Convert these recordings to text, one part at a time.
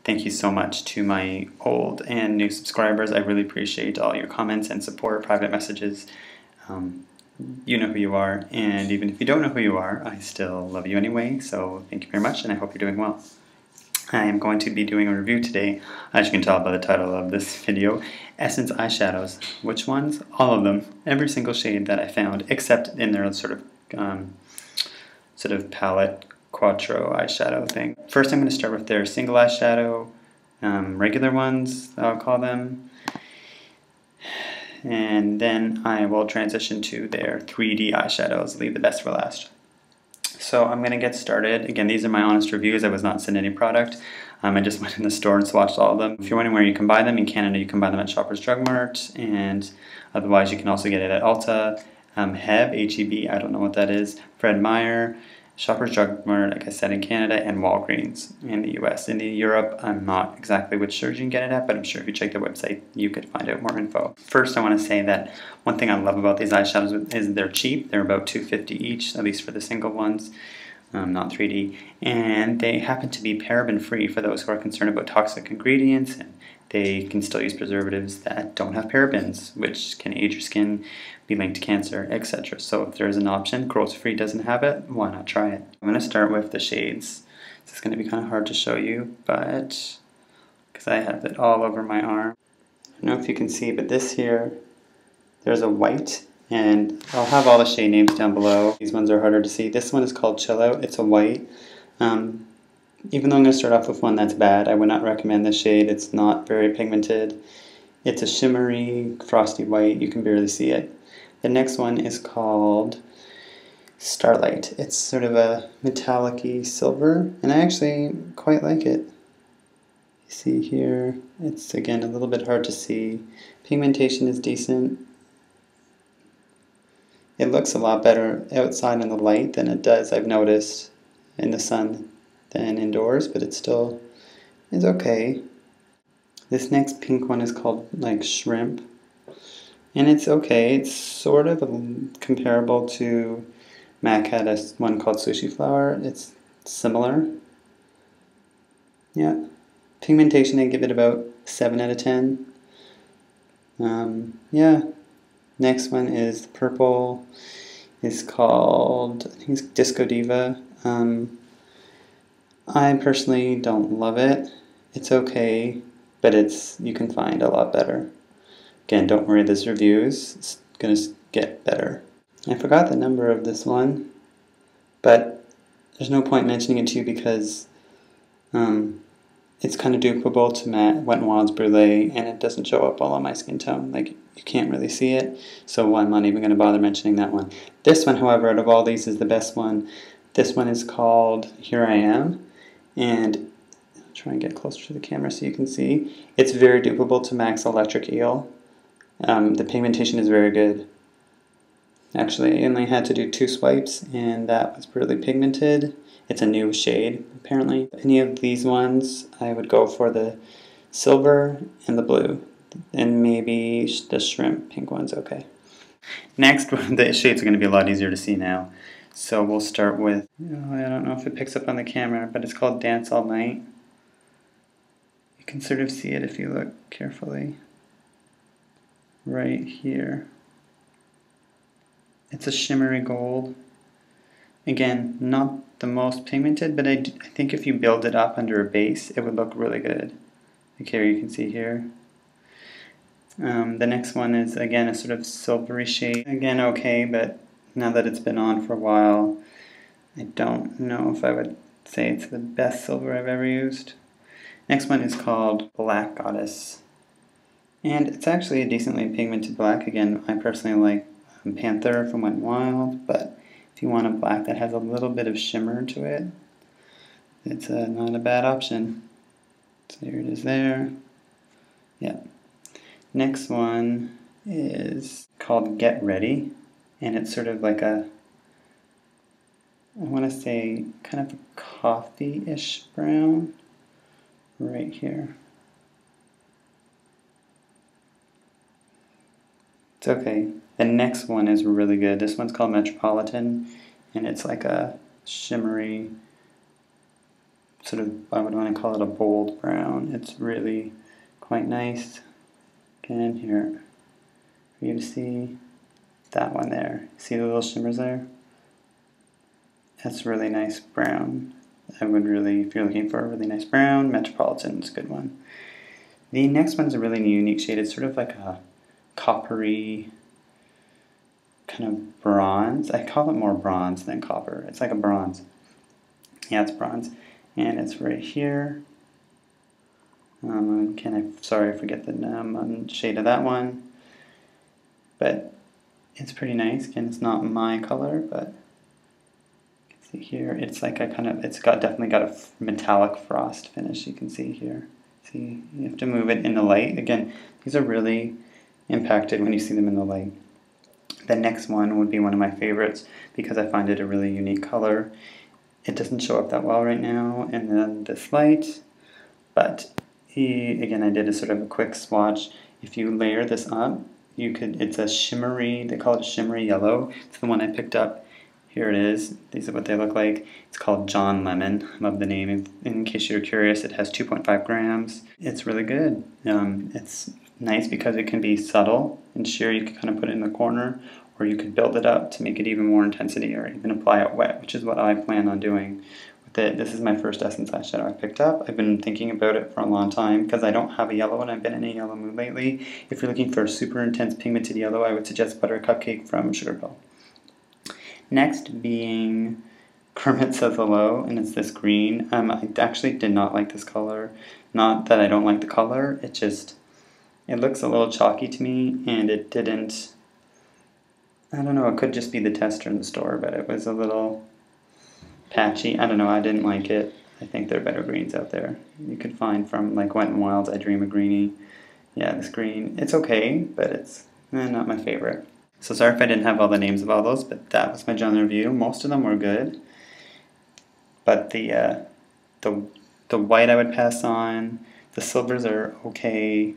Thank you so much to my old and new subscribers. I really appreciate all your comments and support, private messages. You know who you are, and even if you don't know who you are, I still love you anyway, so thank you very much, and I hope you're doing well. I am going to be doing a review today, as you can tell by the title of this video, Essence eyeshadows. Which ones? All of them. Every single shade that I found, except in their sort of palette quattro eyeshadow thing. First I'm going to start with their single eyeshadow, regular ones, I'll call them. And then I will transition to their 3D eyeshadows, leave the best for last. So I'm going to get started. Again, these are my honest reviews. I was not sent any product. I just went in the store and swatched all of them. If you're wondering where you can buy them, in Canada you can buy them at Shoppers Drug Mart, and otherwise you can also get it at Ulta, Heb, H-E-B, I don't know what that is, Fred Meyer, Shoppers Drug Mart, like I said, in Canada, and Walgreens in the US. In Europe, I'm not exactly which stores you can get it at, but I'm sure if you check their website, you could find out more info. First, I want to say that one thing I love about these eyeshadows is they're cheap. They're about $2.50 each, at least for the single ones, not 3D. And they happen to be paraben free for those who are concerned about toxic ingredients, and they can still use preservatives that don't have parabens, which can age your skin, be linked to cancer, etc. So if there's an option, cruelty free doesn't have it, why not try it? I'm going to start with the shades. This is going to be kind of hard to show you, but because I have it all over my arm. I don't know if you can see, but this here, there's a white, and I'll have all the shade names down below. These ones are harder to see. This one is called Chill Out. It's a white. Even though I'm going to start off with one that's bad, I would not recommend this shade. It's not very pigmented. It's a shimmery, frosty white. You can barely see it. The next one is called Starlight. It's sort of a metallic-y silver, and I actually quite like it. You see here, it's again a little bit hard to see. Pigmentation is decent. It looks a lot better outside in the light than it does, I've noticed, in the sun than indoors, but it still is okay. This next pink one is called like Shrimp, and it's okay. It's sort of comparable to MAC had a one called Sushi Flower. It's similar. Yeah. Pigmentation, I give it about 7 out of 10. Yeah. Next one is purple. It's called, I think it's Disco Diva. I personally don't love it. It's okay, but you can find a lot better. Again, don't worry, this reviews. It's going to get better. I forgot the number of this one, but there's no point mentioning it to you because it's kind of duplicable to Wet n Wild's Brulee, and it doesn't show up all on my skin tone. Like, you can't really see it, so I'm not even going to bother mentioning that one. This one, however, out of all these is the best one. This one is called Here I Am, and I'll try and get closer to the camera so you can see. It's very duplicable to MAC's Electric Eel. The pigmentation is very good. Actually, I only had to do 2 swipes, and that was really pigmented. It's a new shade, apparently. Any of these ones, I would go for the silver and the blue, and maybe the shrimp pink one's okay. Next, the shades are going to be a lot easier to see now. So we'll start with, I don't know if it picks up on the camera, but it's called Dance All Night. You can sort of see it if you look carefully. Right here. It's a shimmery gold. Again, not the most pigmented, but I think if you build it up under a base, it would look really good. Like here you can see here. The next one is, again, a sort of silvery shade. Again, okay, but now that it's been on for a while, I don't know if I would say it's the best silver I've ever used. Next one is called Black Goddess. And it's actually a decently pigmented black. Again, I personally like Panther from Wet n Wild, but if you want a black that has a little bit of shimmer to it, it's not a bad option. So here it is there. Yeah. Next one is called Get Ready, and it's sort of like a, I want to say, kind of a coffee-ish brown right here. It's okay. The next one is really good. This one's called Metropolitan, and it's like a shimmery sort of, I would want to call it a bold brown. It's really quite nice. Again, here, for you to see that one there. See the little shimmers there? That's really nice brown. I would really, if you're looking for a really nice brown, Metropolitan is a good one. The next one's a really unique shade. It's sort of like a coppery kind of bronze. I call it more bronze than copper. It's like a bronze. Yeah, it's bronze. And it's right here. Sorry, I forget the shade of that one. But it's pretty nice. Again, it's not my color, but you can see here, it's like a kind of, definitely got a metallic frost finish. You can see here. See, you have to move it in the light. Again, these are really impacted when you see them in the light. The next one would be one of my favorites because I find it a really unique color. It doesn't show up that well right now in this light, but again, I did a sort of a quick swatch. If you layer this up, it's a shimmery, they call it a shimmery yellow. It's the one I picked up. Here it is. These are what they look like. It's called John Lemon. I love the name. In case you're curious, it has 2.5 grams. It's really good. It's nice because it can be subtle and sheer. You can kind of put it in the corner, or you could build it up to make it even more intensity, or even apply it wet, which is what I plan on doing with it. This is my first Essence eyeshadow I picked up. I've been thinking about it for a long time because I don't have a yellow and I've been in a yellow mood lately. If you're looking for a super intense pigmented yellow, I would suggest Butter Cupcake from Sugar. Next being Kermit Says Hello, and it's this green. I actually did not like this color. Not that I don't like the color, it looks a little chalky to me, and it didn't, I don't know, it could just be the tester in the store, but it was a little patchy. I don't know, I didn't like it. I think there are better greens out there. You could find from like Wet n Wild's I Dream of Greenie. Yeah, this green, it's okay, but it's not my favorite. So sorry if I didn't have all the names of all those, but that was my general review. Most of them were good, but the white I would pass on. The silvers are okay,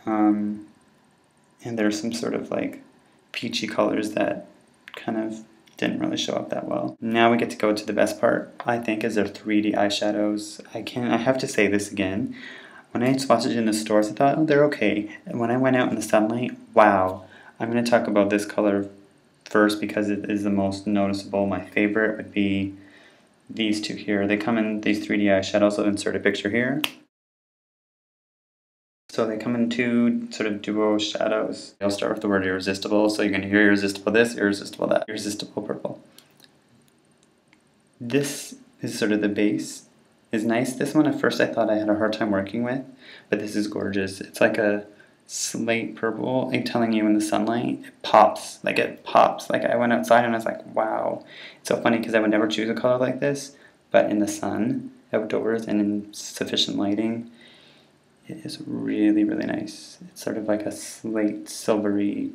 and there's some sort of like peachy colors that kind of didn't really show up that well. Now we get to go to the best part, I think, is their 3D eyeshadows. I have to say this again. When I swatched it in the stores, I thought, oh, they're okay. And when I went out in the sunlight, wow. I'm going to talk about this color first because it is the most noticeable. My favorite would be these two here. They come in these 3D eyeshadows. I'll insert a picture here. So they come in two sort of duo shadows. I'll start with the word irresistible. So you're going to hear irresistible this, irresistible that. Irresistible purple. This is sort of the base. Is nice. This one at first I thought I had a hard time working with, but this is gorgeous. It's like a slate purple. I'm telling you, in the sunlight, it pops. Like I went outside and I was like, wow. It's so funny because I would never choose a color like this, but in the sun, outdoors, and in sufficient lighting, it is really, really nice. It's sort of like a slate, silvery,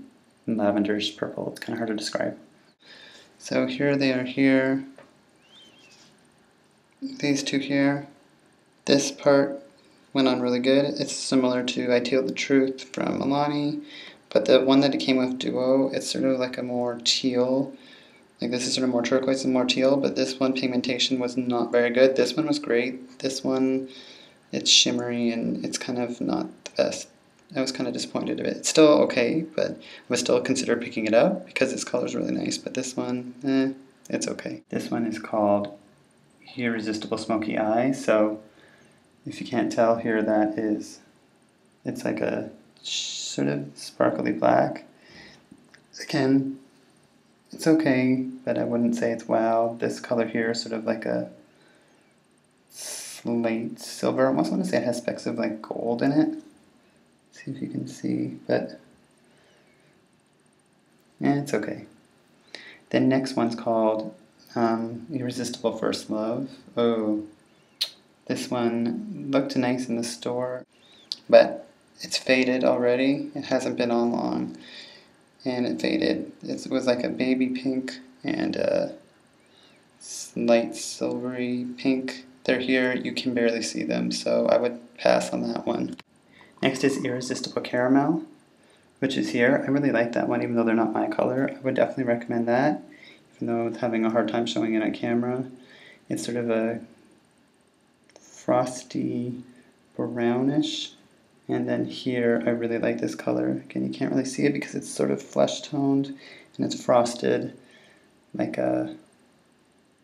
lavenderish purple. It's kind of hard to describe. So here they are here. These two here. This part went on really good. It's similar to I Tell the Truth from Milani, but the one that it came with Duo, it's sort of like a more teal. Like this is sort of more turquoise and more teal, but this one pigmentation was not very good. This one was great. This one, it's shimmery and it's kind of not the best. I was kind of disappointed of it. It's still okay, but I would still consider picking it up because this color is really nice, but this one, it's okay. This one is called Irresistible Smoky Eye, so if you can't tell here, it's like a sort of sparkly black. Again, it's okay, but I wouldn't say it's wow. This color here is sort of like a slate silver. I almost want to say it has specks of like gold in it. See if you can see, but yeah, it's okay. The next one's called Irresistible First Love. Oh, this one looked nice in the store, but it's faded already. It hasn't been on long, and it faded. It was like a baby pink and a light silvery pink. They're here, you can barely see them, so I would pass on that one. Next is Irresistible Caramel, which is here. I really like that one, even though they're not my color. I would definitely recommend that, even though it's having a hard time showing it on camera. It's sort of a frosty brownish. And then here, I really like this color. Again, you can't really see it because it's sort of flesh toned and it's frosted, like a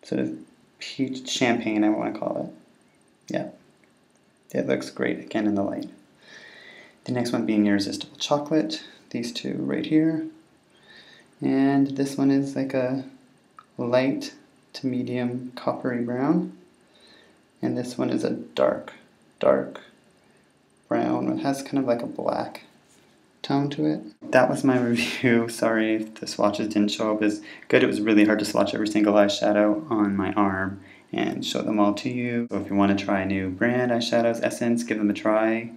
sort of peach champagne, I want to call it. Yeah, it looks great again in the light. The next one being irresistible chocolate. These two right here. And this one is like a light to medium coppery brown. And this one is a dark brown. It has kind of like a black tone to it. That was my review. Sorry if the swatches didn't show up as good. It was really hard to swatch every single eyeshadow on my arm and show them all to you. So if you want to try a new brand eyeshadows, Essence, give them a try.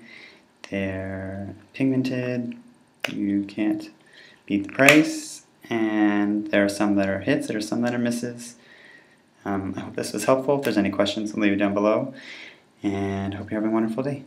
They're pigmented. You can't beat the price. And there are some that are hits, there are some that are misses. I hope this was helpful. If there's any questions, leave it down below. And I hope you have a wonderful day.